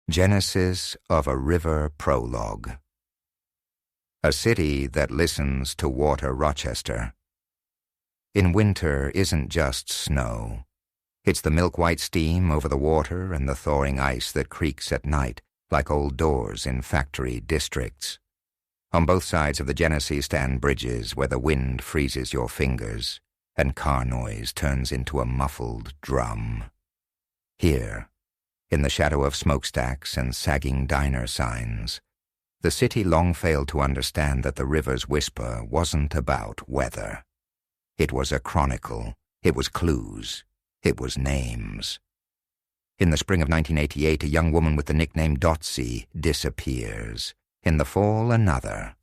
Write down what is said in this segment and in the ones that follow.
Genesis of a River Prologue. A city that listens to water. Rochester. In winter isn't just snow. It's the milk-white steam over the water and the thawing ice that creaks at night like old doors in factory districts. On both sides of the Genesee stand bridges where the wind freezes your fingers and car noise turns into a muffled drum. Here, in the shadow of smokestacks and sagging diner signs, the city long failed to understand that the river's whisper wasn't about weather. It was a chronicle, it was clues, it was names. In the spring of 1988, a young woman with the nickname Dotsy disappears. In the fall, another.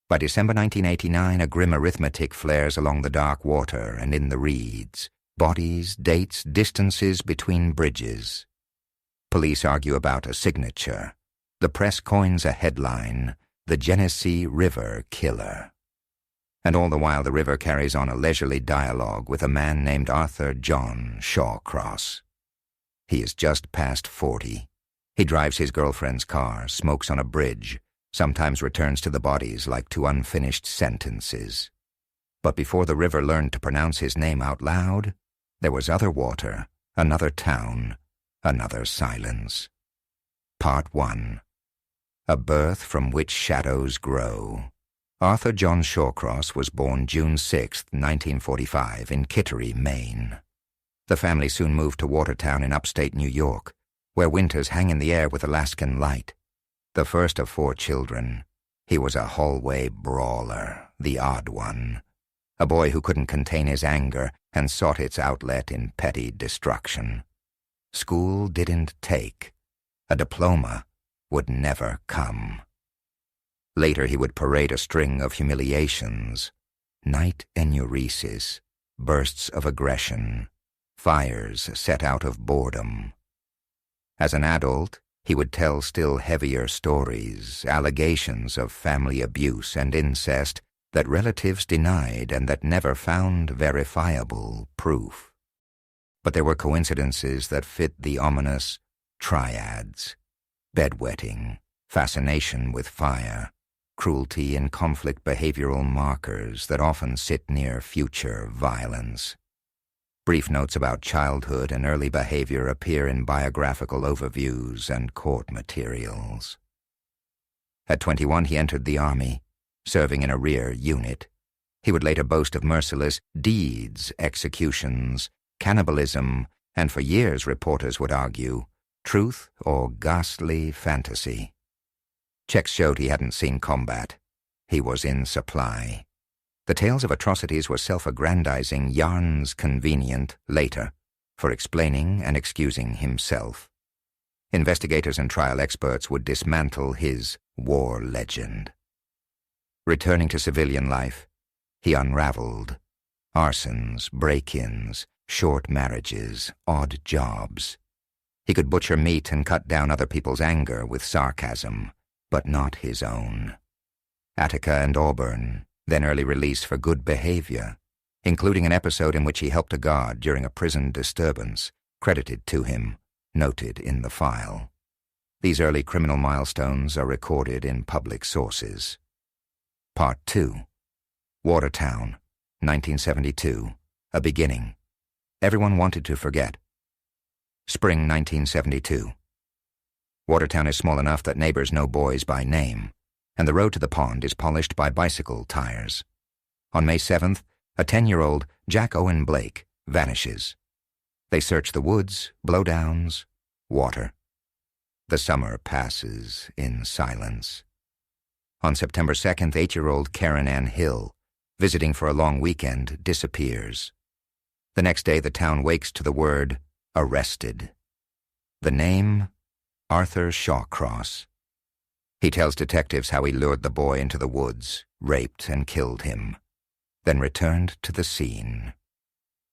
By December 1989, a grim arithmetic flares along the dark water and in the reeds. Bodies, dates, distances between bridges. Police argue about a signature. The press coins a headline, "The Genesee River Killer." And all the while the river carries on a leisurely dialogue with a man named John Shawcross. He is just past 40. He drives his girlfriend's car, smokes on a bridge, sometimes returns to the bodies like to unfinished sentences. But before the river learned to pronounce his name out loud, there was other water, another town, another silence. Part 1. A birth from which shadows grow. John Shawcross was born June 6, 1945, in Kittery, Maine. The family soon moved to Watertown in upstate New York, where winters hang in the air with Alaskan light. The first of 4 children, he was a hallway brawler, the odd one, a boy who couldn't contain his anger and sought its outlet in petty destruction. School didn't take. A diploma would never come. Later he would parade a string of humiliations, night enuresis, bursts of aggression, fires set out of boredom. As an adult, he would tell still heavier stories, allegations of family abuse and incest that relatives denied and that never found verifiable proof. But there were coincidences that fit the ominous triads: bedwetting, fascination with fire, cruelty and conflict behavioral markers that often sit near future violence. Brief notes about childhood and early behavior appear in biographical overviews and court materials. At 21 he entered the Army, serving in a rear unit. He would later boast of merciless deeds, executions, cannibalism, and for years, reporters would argue, truth or ghastly fantasy. Checks showed he hadn't seen combat. He was in supply. The tales of atrocities were self-aggrandizing yarns convenient, later, for explaining and excusing himself. Investigators and trial experts would dismantle his war legend. Returning to civilian life, he unraveled. Arsons, break-ins, short marriages, odd jobs. He could butcher meat and cut down other people's anger with sarcasm, but not his own. Attica and Auburn, then early release for good behavior, including an episode in which he helped a guard during a prison disturbance, credited to him, noted in the file. These early criminal milestones are recorded in public sources. Part 2. Watertown, 1972. A beginning. Everyone wanted to forget. Spring 1972. Watertown is small enough that neighbors know boys by name, and the road to the pond is polished by bicycle tires. On May 7th, a 10-year-old, Jack Owen Blake, vanishes. They search the woods, blowdowns, water. The summer passes in silence. On September 2nd, 8-year-old Karen Ann Hill, visiting for a long weekend, disappears. The next day, the town wakes to the word, arrested. The name, Arthur Shawcross. He tells detectives how he lured the boy into the woods, raped and killed him, then returned to the scene.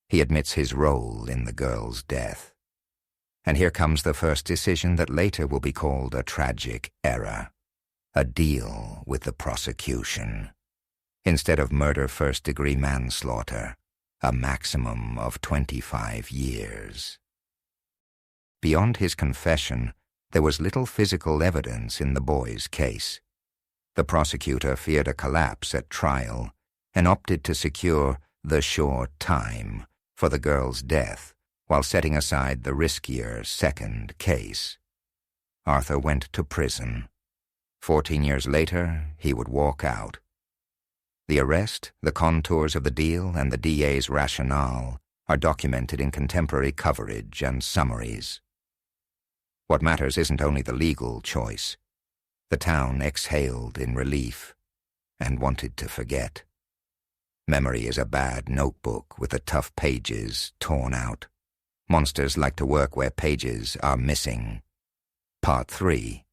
He admits his role in the girl's death. And here comes the first decision that later will be called a tragic error. A deal with the prosecution. Instead of murder first-degree manslaughter, a maximum of 25 years. Beyond his confession, There was little physical evidence in the boy's case. The prosecutor feared a collapse at trial and opted to secure the short time for the girl's death while setting aside the riskier second case. Arthur went to prison. 14 years later, he would walk out. The arrest, the contours of the deal, and the DA's rationale are documented in contemporary coverage and summaries. What matters isn't only the legal choice. The town exhaled in relief and wanted to forget. Memory is a bad notebook with the tough pages torn out. Monsters like to work where pages are missing. Part 3.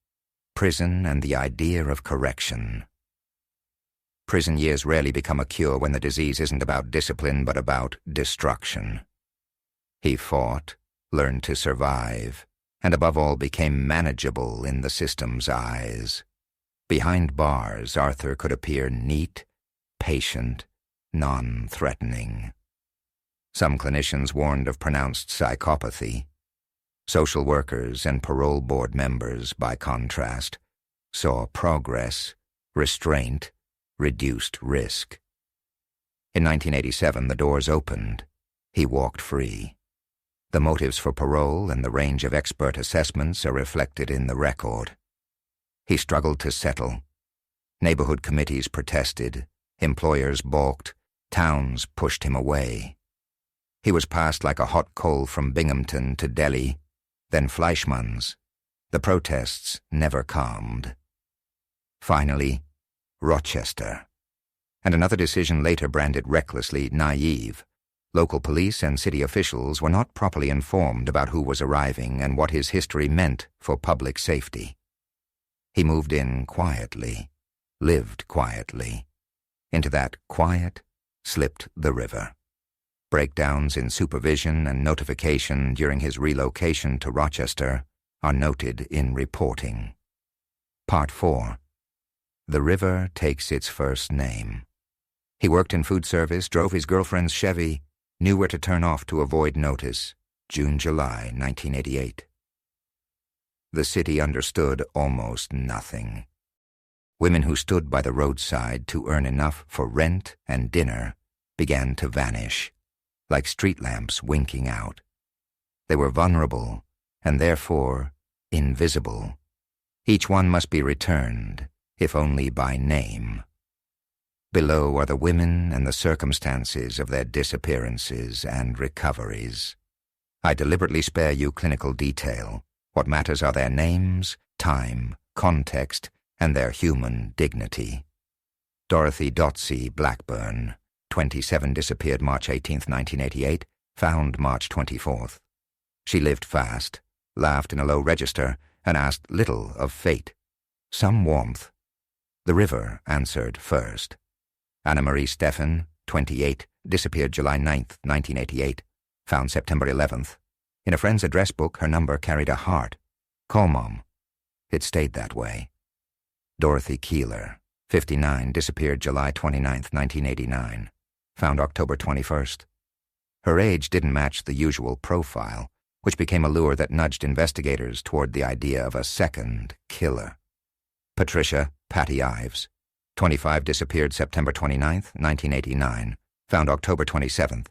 Prison and the Idea of Correction. Prison years rarely become a cure when the disease isn't about discipline but about destruction. He fought, learned to survive, and above all became manageable in the system's eyes. Behind bars, Arthur could appear neat, patient, non-threatening. Some clinicians warned of pronounced psychopathy. Social workers and parole board members, by contrast, saw progress, restraint, reduced risk. In 1987, the doors opened. He walked free. The motives for parole and the range of expert assessments are reflected in the record. He struggled to settle. Neighborhood committees protested. Employers balked. Towns pushed him away. He was passed like a hot coal from Binghamton to Delhi, then Fleischmann's. The protests never calmed. Finally, Rochester. And another decision later branded recklessly naive. Local police and city officials were not properly informed about who was arriving and what his history meant for public safety. He moved in quietly, lived quietly. Into that quiet slipped the river. Breakdowns in supervision and notification during his relocation to Rochester are noted in reporting. Part 4. The river takes its first name. He worked in food service, drove his girlfriend's Chevy, knew where to turn off to avoid notice. June-July 1988. The city understood almost nothing. Women who stood by the roadside to earn enough for rent and dinner began to vanish, like street lamps winking out. They were vulnerable, and therefore invisible. Each one must be returned, if only by name. Below are the women and the circumstances of their disappearances and recoveries. I deliberately spare you clinical detail. What matters are their names, time, context, and their human dignity. Dorothy Dotsey Blackburn, 27, disappeared March 18, 1988, found March 24th. She lived fast, laughed in a low register, and asked little of fate. Some warmth. The river answered first. Anna Marie Steffen, 28, disappeared July 9th, 1988, found September 11th. In a friend's address book, her number carried a heart. Call Mom. It stayed that way. Dorothy Keeler, 59, disappeared July 29th, 1989, found October 21st. Her age didn't match the usual profile, which became a lure that nudged investigators toward the idea of a second killer. Patricia Patty Ives, 25, disappeared September 29th, 1989, found October 27th.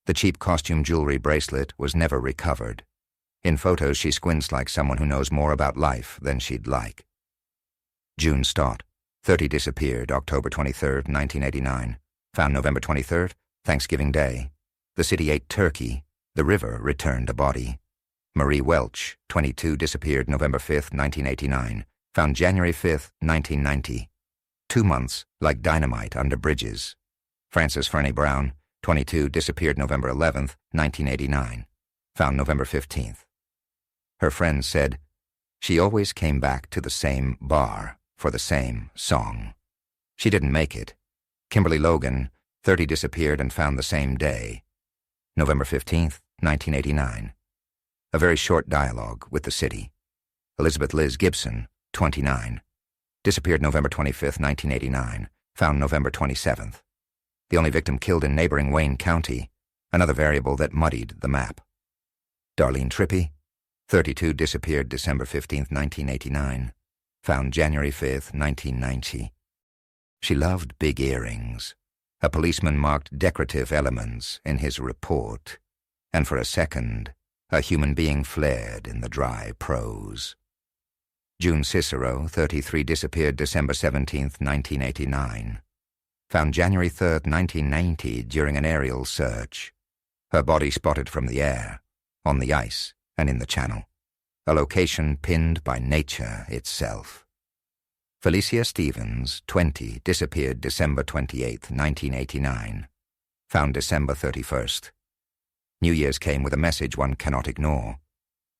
The cheap costume jewelry bracelet was never recovered. In photos, she squints like someone who knows more about life than she'd like. June Stott, 30, disappeared October 23rd, 1989, found November 23rd, Thanksgiving Day. The city ate turkey. The river returned a body. Marie Welch, 22, disappeared November 5th, 1989, found January 5th, 1990. 2 months like dynamite under bridges. Frances Fernie Brown, 22, disappeared November 11th, 1989, found November 15th. Her friends said she always came back to the same bar for the same song. She didn't make it. Kimberly Logan, 30, disappeared and found the same day, November 15th, 1989. A very short dialogue with the city. Elizabeth Liz Gibson, 29, disappeared November 25th, 1989, found November 27th. The only victim killed in neighboring Wayne County, another variable that muddied the map. Darlene Trippi, 32 disappeared December 15, 1989. Found January 5, 1990. She loved big earrings. A policeman marked decorative elements in his report, and for a second, a human being flared in the dry prose. June Cicero, 33, disappeared December 17, 1989. Found January 3, 1990 during an aerial search. Her body spotted from the air, on the ice, and in the channel. A location pinned by nature itself. Felicia Stevens, 20, disappeared December 28, 1989. Found December 31st. New Year's came with a message one cannot ignore.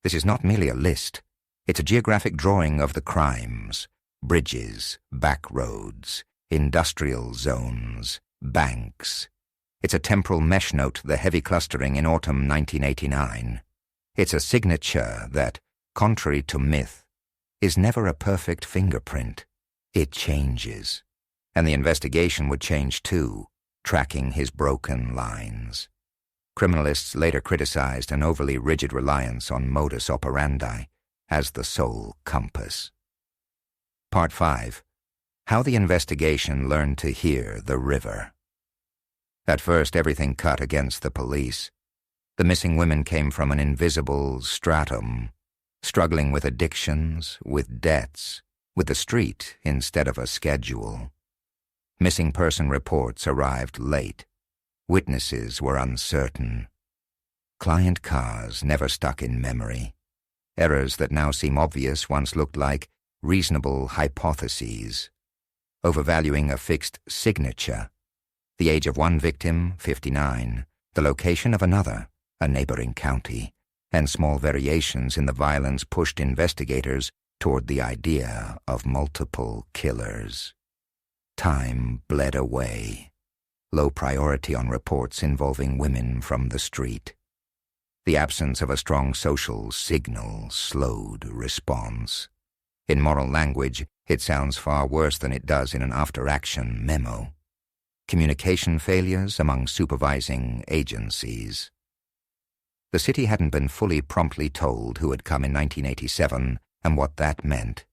This is not merely a list. It's a geographic drawing of the crimes, bridges, back roads, industrial zones, banks. It's a temporal mesh note to the heavy clustering in autumn 1989. It's a signature that, contrary to myth, is never a perfect fingerprint. It changes. And the investigation would change too, tracking his broken lines. Criminalists later criticized an overly rigid reliance on modus operandi as the sole compass. Part 5. How the investigation learned to hear the river. At first, everything cut against the police. The missing women came from an invisible stratum, struggling with addictions, with debts, with the street instead of a schedule. Missing person reports arrived late. Witnesses were uncertain. Client cars never stuck in memory. Errors that now seem obvious once looked like reasonable hypotheses. Overvaluing a fixed signature. The age of one victim, 59, the location of another, a neighboring county, and small variations in the violence pushed investigators toward the idea of multiple killers. Time bled away. Low priority on reports involving women from the street. The absence of a strong social signal slowed response. In moral language, it sounds far worse than it does in an after-action memo. Communication failures among supervising agencies. The city hadn't been fully promptly told who had come in 1987 and what that meant.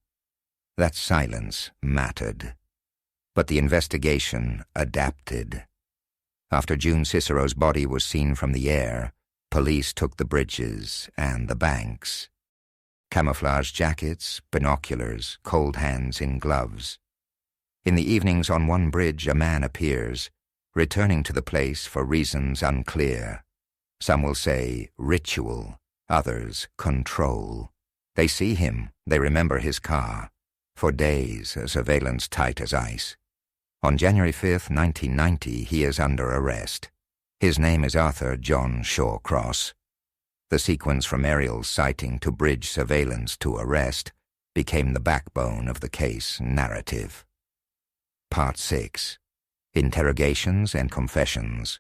That silence mattered. But the investigation adapted. After June Cicero's body was seen from the air, police took the bridges and the banks. Camouflage jackets, binoculars, cold hands in gloves. In the evenings on one bridge a man appears, returning to the place for reasons unclear. Some will say ritual, others control. They see him, they remember his car. For days, surveillance tight as ice. On January 5, 1990, he is under arrest. His name is Arthur John Shawcross. The sequence from aerial sighting to bridge surveillance to arrest became the backbone of the case narrative. Part 6. Interrogations and confessions.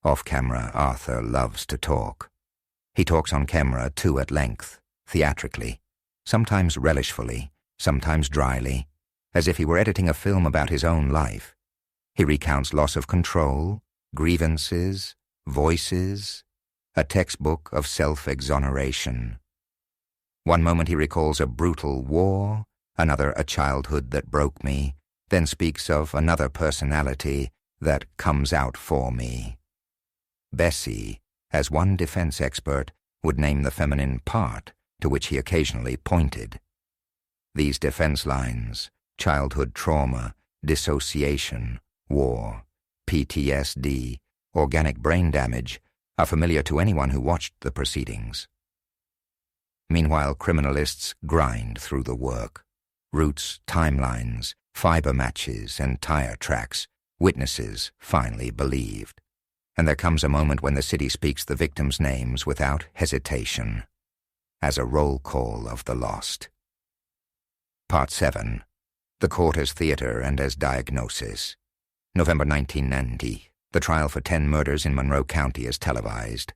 Off-camera, Arthur loves to talk. He talks on camera too at length, theatrically, sometimes relishfully, sometimes dryly, as if he were editing a film about his own life. He recounts loss of control, grievances, voices, a textbook of self-exoneration. One moment he recalls a brutal war, another a childhood that broke me, then speaks of another personality that comes out for me. Bessie, as one defense expert, would name the feminine part to which he occasionally pointed. These defense lines, childhood trauma, dissociation, war, PTSD, organic brain damage, are familiar to anyone who watched the proceedings. Meanwhile, criminalists grind through the work. Routes, timelines, fiber matches, and tire tracks, witnesses finally believed. And there comes a moment when the city speaks the victims' names without hesitation, as a roll call of the lost. Part 7. The court as theater and as diagnosis. November 1990. The trial for 10 murders in Monroe County is televised.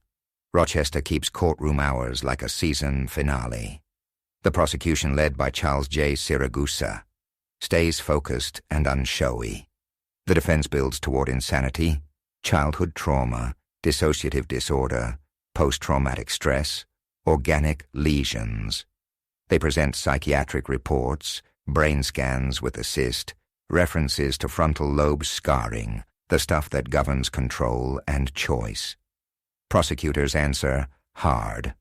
Rochester keeps courtroom hours like a season finale. The prosecution, led by Charles J. Siragusa, stays focused and unshowy. The defense builds toward insanity, childhood trauma, dissociative disorder, post-traumatic stress, organic lesions. They present psychiatric reports, brain scans with assist, references to frontal lobe scarring, the stuff that governs control and choice. Prosecutors answer hard.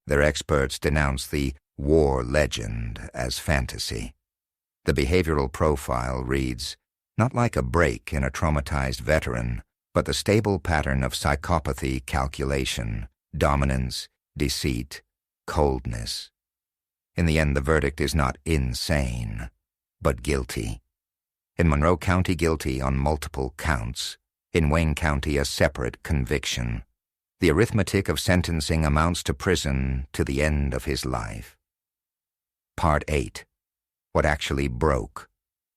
Their experts denounce the war legend as fantasy. The behavioral profile reads, not like a break in a traumatized veteran, but the stable pattern of psychopathy calculation, dominance, deceit, coldness. In the end, the verdict is not insane, but guilty. In Monroe County, guilty on multiple counts. In Wayne County, a separate conviction. The arithmetic of sentencing amounts to prison to the end of his life. Part 8. What actually broke.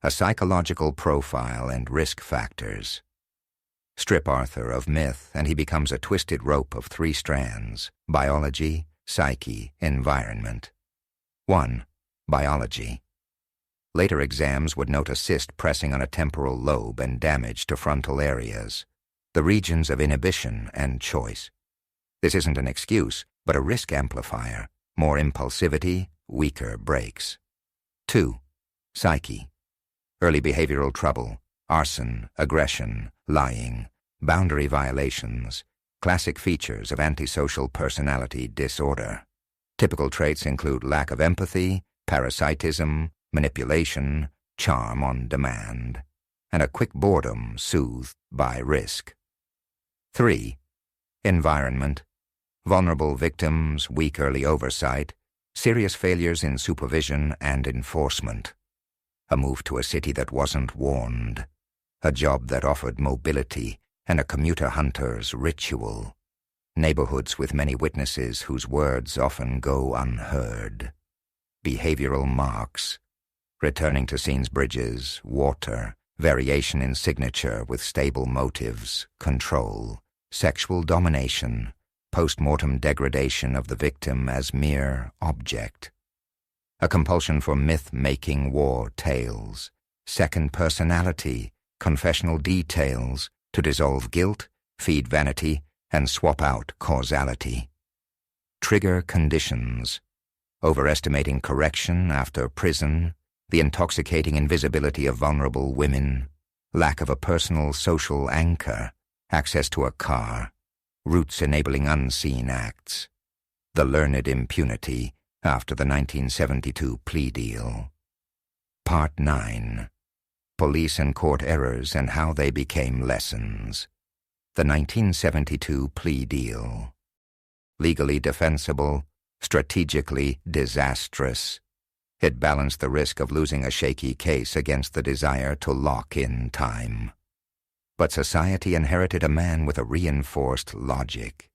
A psychological profile and risk factors. Strip Arthur of myth, and he becomes a twisted rope of 3 strands: biology, psyche, environment. 1. Biology. Later exams would note a cyst pressing on a temporal lobe and damage to frontal areas, the regions of inhibition and choice. This isn't an excuse, but a risk amplifier. More impulsivity, weaker brakes. 2. Psyche. Early behavioral trouble, arson, aggression, lying, boundary violations, classic features of antisocial personality disorder. Typical traits include lack of empathy, parasitism, manipulation, charm on demand, and a quick boredom soothed by risk. 3. Environment. Vulnerable victims, weak early oversight, serious failures in supervision and enforcement. A move to a city that wasn't warned, a job that offered mobility, and a commuter hunter's ritual. Neighborhoods with many witnesses whose words often go unheard. Behavioral marks. Returning to scenes, bridges, water, variation in signature with stable motives, control, sexual domination, post-mortem degradation of the victim as mere object. A compulsion for myth-making war tales, second personality, confessional details to dissolve guilt, feed vanity, and swap out causality. Trigger conditions. Overestimating correction after prison, the intoxicating invisibility of vulnerable women, lack of a personal social anchor, access to a car, routes enabling unseen acts, the learned impunity after the 1972 plea deal. Part 9. Police and court errors and how they became lessons. The 1972 plea deal. Legally defensible, strategically disastrous. It balanced the risk of losing a shaky case against the desire to lock in time. But society inherited a man with a reinforced logic.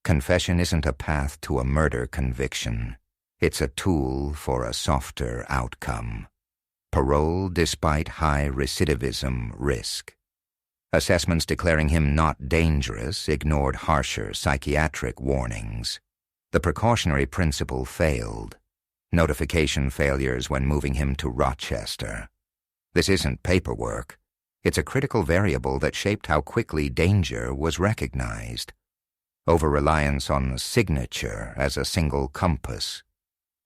Confession isn't a path to a murder conviction. It's a tool for a softer outcome. Parole despite high recidivism risk. Assessments declaring him not dangerous ignored harsher psychiatric warnings. The precautionary principle failed. Notification failures when moving him to Rochester. This isn't paperwork. It's a critical variable that shaped how quickly danger was recognized. Over-reliance on signature as a single compass.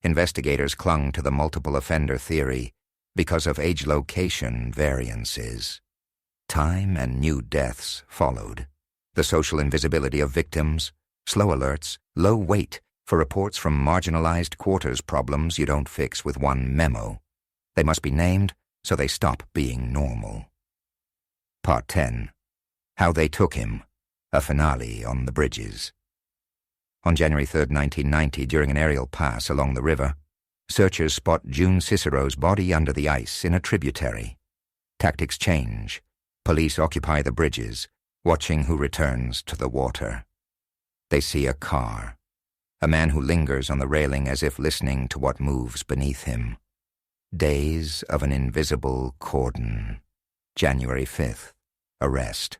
Investigators clung to the multiple offender theory because of age-location variances. Time and new deaths followed. The social invisibility of victims, slow alerts, low weight for reports from marginalized quarters problems you don't fix with one memo. They must be named so they stop being normal. Part 10. How They Took Him. A finale on the bridges. On January 3, 1990, during an aerial pass along the river, searchers spot June Cicero's body under the ice in a tributary. Tactics change. Police occupy the bridges, watching who returns to the water. They see a car. A man who lingers on the railing as if listening to what moves beneath him. Days of an invisible cordon. January 5th. Arrest.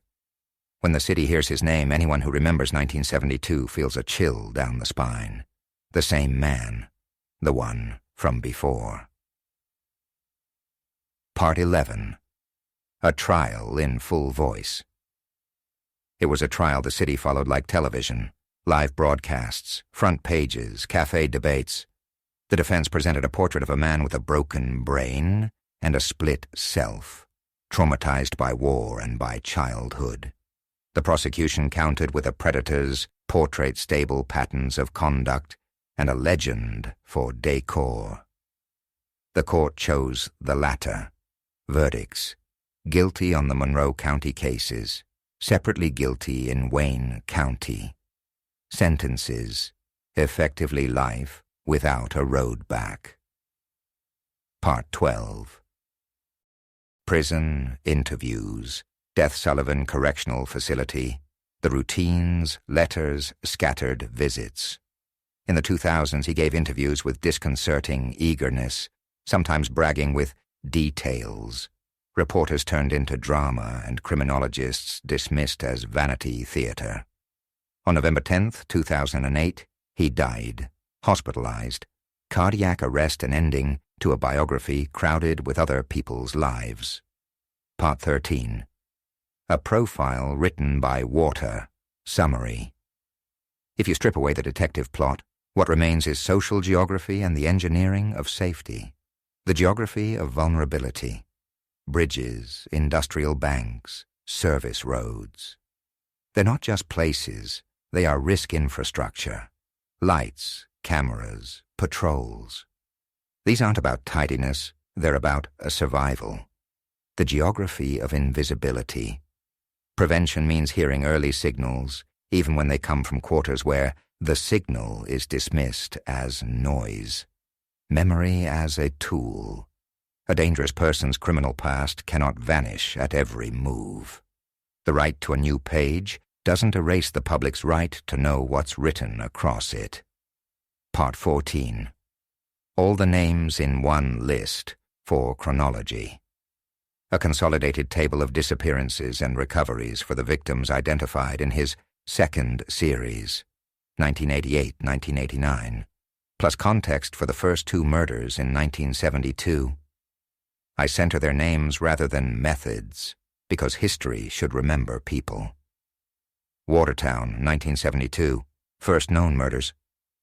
When the city hears his name, anyone who remembers 1972 feels a chill down the spine. The same man. The one from before. Part 11. A trial in full voice. It was a trial the city followed like television. live broadcasts, front pages, cafe debates. The defense presented a portrait of a man with a broken brain and a split self, traumatized by war and by childhood. The prosecution countered with a predator's portrait-stable patterns of conduct and a legend for decor. The court chose the latter. Verdicts: guilty on the Monroe County cases, separately guilty in Wayne County. Sentences: effectively life without a road back. Part 12. Prison interviews, Death Sullivan Correctional Facility, the routines, letters, scattered visits. In the 2000s, he gave interviews with disconcerting eagerness, sometimes bragging with details. Reporters turned into drama and criminologists dismissed as vanity theater. On November 10, 2008, he died, hospitalized, cardiac arrest and ending to a biography crowded with other people's lives. Part 13. A profile written by Water. Summary. If you strip away the detective plot, what remains is social geography and the engineering of safety. The geography of vulnerability. Bridges, industrial banks, service roads. They're not just places, they are risk infrastructure. Lights, cameras, patrols. These aren't about tidiness, they're about a survival. The geography of invisibility. Prevention means hearing early signals, even when they come from quarters where the signal is dismissed as noise. Memory as a tool. A dangerous person's criminal past cannot vanish at every move. The right to a new page doesn't erase the public's right to know what's written across it. Part 14. All the names in one list for chronology. A consolidated table of disappearances and recoveries for the victims identified in his second series, 1988-1989, plus context for the first two murders in 1972. I center their names rather than methods, because history should remember people. Watertown, 1972, first known murders.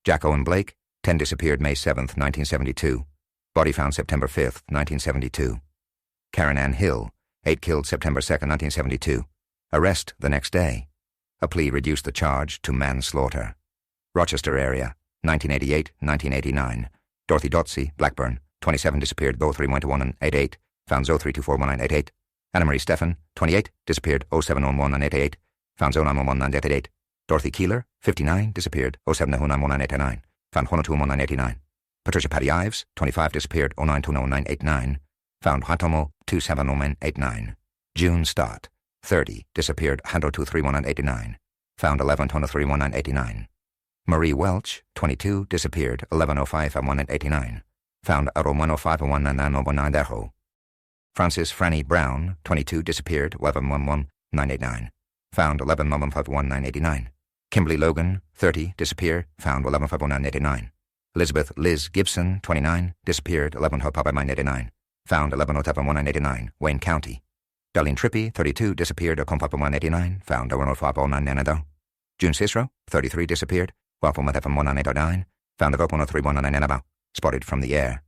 Jack Owen Blake, 10 disappeared May 7, 1972. Body found September 5, 1972. Karen Ann Hill, 8 killed September 2, 1972. Arrest the next day. A plea reduced the charge to manslaughter. Rochester area, 1988-1989. Dorothy Dotsey, Blackburn, 27 disappeared 031188, found 03241988. Anna Marie Steffen, 28, disappeared 071188, found 091188. Dorothy Keeler, 59, disappeared 07091989, found 1021989. Patricia Patty Ives, 25, disappeared 09200989, found Hatomo 270989. June Stott, 30, disappeared 10231989, found 11231989. Marie Welch, 22, disappeared 11051989, found 01051999. Frances Franny Brown, 22, disappeared 11111989, found 1111511989. Kimberly Logan, 30, disappeared, found 11511989. Elizabeth Liz Gibson, 29, disappeared 110989, found 11071989, Wayne County. Darlene Trippi, 32, disappeared 115189, found 110509. June Cicero, 33, disappeared 111989, found 113199, spotted from the air.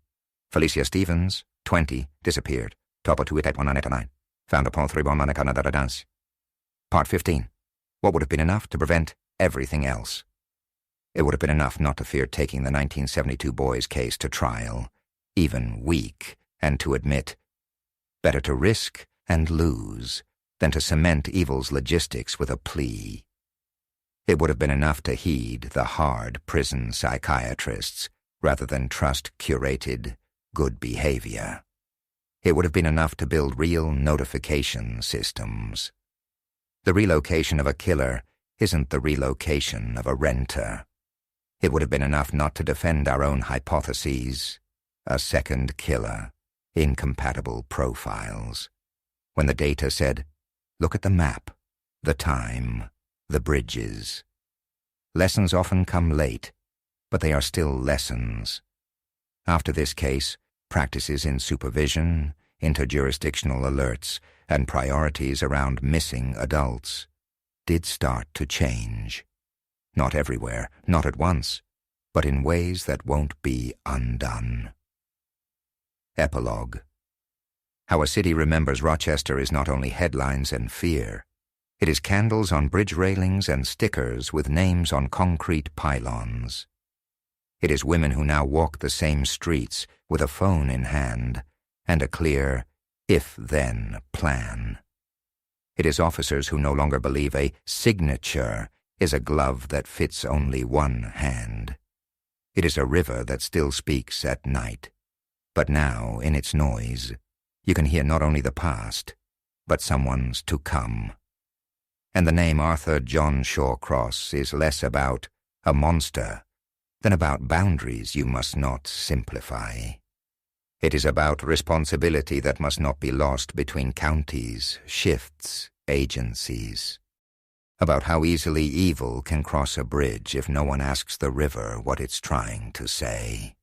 Felicia Stevens, 20, disappeared 12281989, found upon 3119. Part 15. What would have been enough to prevent everything else? It would have been enough not to fear taking the 1972 boys' case to trial, even weak, and to admit, better to risk and lose than to cement evil's logistics with a plea. It would have been enough to heed the hard prison psychiatrists rather than trust curated good behavior. It would have been enough to build real notification systems. The relocation of a killer isn't the relocation of a renter. It would have been enough not to defend our own hypotheses. A second killer, incompatible profiles. When the data said, look at the map, the time, the bridges. Lessons often come late, but they are still lessons. After this case, practices in supervision, interjurisdictional alerts, and priorities around missing adults did start to change. Not everywhere, not at once, but in ways that won't be undone. Epilogue. How a city remembers Rochester is not only headlines and fear. It is candles on bridge railings and stickers with names on concrete pylons. It is women who now walk the same streets with a phone in hand and a clear if-then plan. It is officers who no longer believe a signature is a glove that fits only one hand. It is a river that still speaks at night, but now, in its noise, you can hear not only the past, but someone's to come. And the name Arthur John Shawcross is less about a monster than about boundaries you must not simplify. It is about responsibility that must not be lost between counties, shifts, agencies. About how easily evil can cross a bridge if no one asks the river what it's trying to say.